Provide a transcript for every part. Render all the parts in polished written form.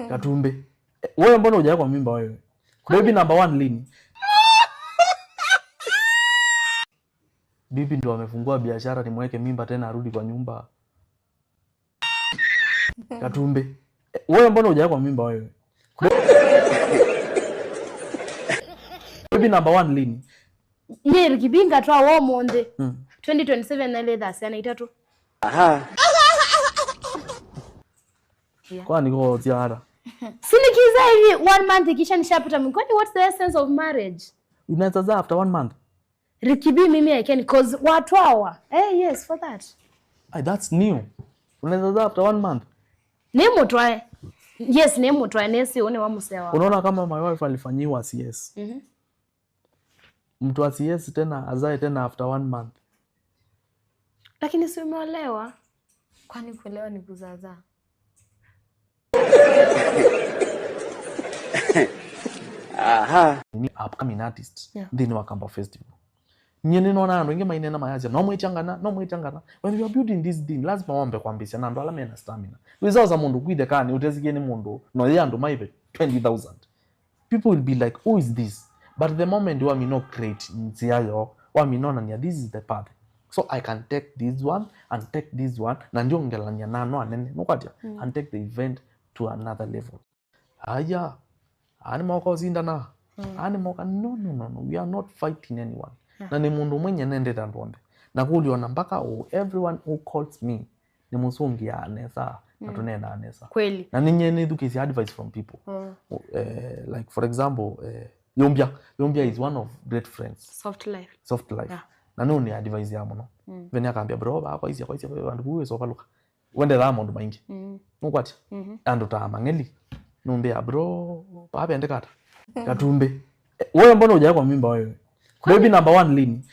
Katumbe. Wewe mbona hujaweka kwa mimba wewe? Baby number 1 lini? Bibi ndo amefungua biashara nimweke mimba tena arudi kwa nyumba. Katumbe. Wewe mbona hujaweka kwa mimba wewe? Baby number 1 lini? Ye kibinga twa wo monde. 2027 na ile dasi anaita tu. Aha. Kwani kwa tiara? Sinikiza hivi 1 month kisha nishapita mkwani, what's the essence of marriage? Unaweza zaa after 1 month? Rikibi mimi I can cause watu hawa. Yes for that. That's new. Unaweza zaa after 1 month? Nemo try. Yes nemo try nesi one wa musewa. Unaona kama my wife alifanyiwa CS. Mtu wa CS tena azae tena after 1 month. Lakini si umeolewa? Kwani kuolewa ni kuzaza? Aha. Ni upcoming artist. Then Wakamba Festival. Nyene nona ndo inge mainena mayaja. No mwechangana. When you are building this thing, lazima wambe kwambisha na ndo alame na stamina. Wizaza mundu kwide kani utezigeni mundu no yando maibe 20,000. People will be like, who is this? But the moment you are no create nziayo, wa minona nia this is the path. So I can take this one and take this one na ndio ngelanya nano anene no kwatia and take the event to another level. Aya. Ani moko zindana. Ani moka no. We are not fighting anyone. Na ni mundu mwenye nende tandonde. Na kuliona mpaka everyone who calls me ni musungi ya anesa na tunena anesa. Kweli. Na ninye ni dukisi advice from people. Like for example, Yombia is one of great friends. Soft life. Yeah. Na nuni advice ya mono. Veni akambia bro kwa isi bandu buwe sofa luka. Wende la mundu maingi. Nukwati. Ando taamangeli. Numbia bro pape ende kata. Katumbe. Wewe mbona hujaweka kwa mimba wewe? Baby number 1 lini?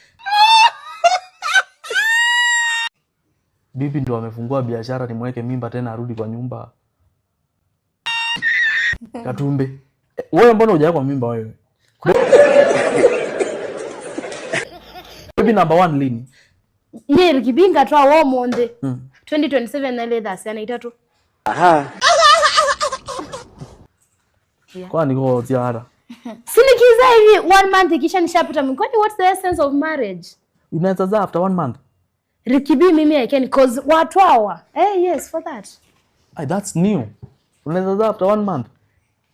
Bibi ndo amefungua biashara nimweke mimba tena arudi kwa nyumba. Katumbe. Wewe mbona hujaweka kwa mimba wewe? Baby number 1 lini? Ye kibinga twa wo monde. 2027 na ile dasi anaita tu. Aha. Kwani kwa tiara? Sinikiza hivi 1 month kisha nishapita mkwani, what's the essence of marriage? Unaweza zaa after 1 month? Rikibi mimi I can cause watu hawa. Yes for that. That's new. Unaweza zaa after 1 month?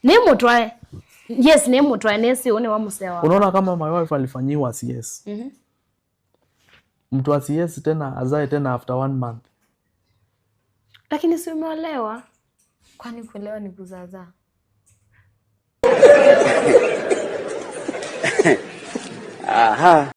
Nemo try. Yes nemo try nesi one wa musewa. Unaona kama my wife alifanyiwa CS. Mtu wa CS tena azae tena after 1 month. Lakini si umeolewa? Kwani kuolewa ni kuzaza? Aha.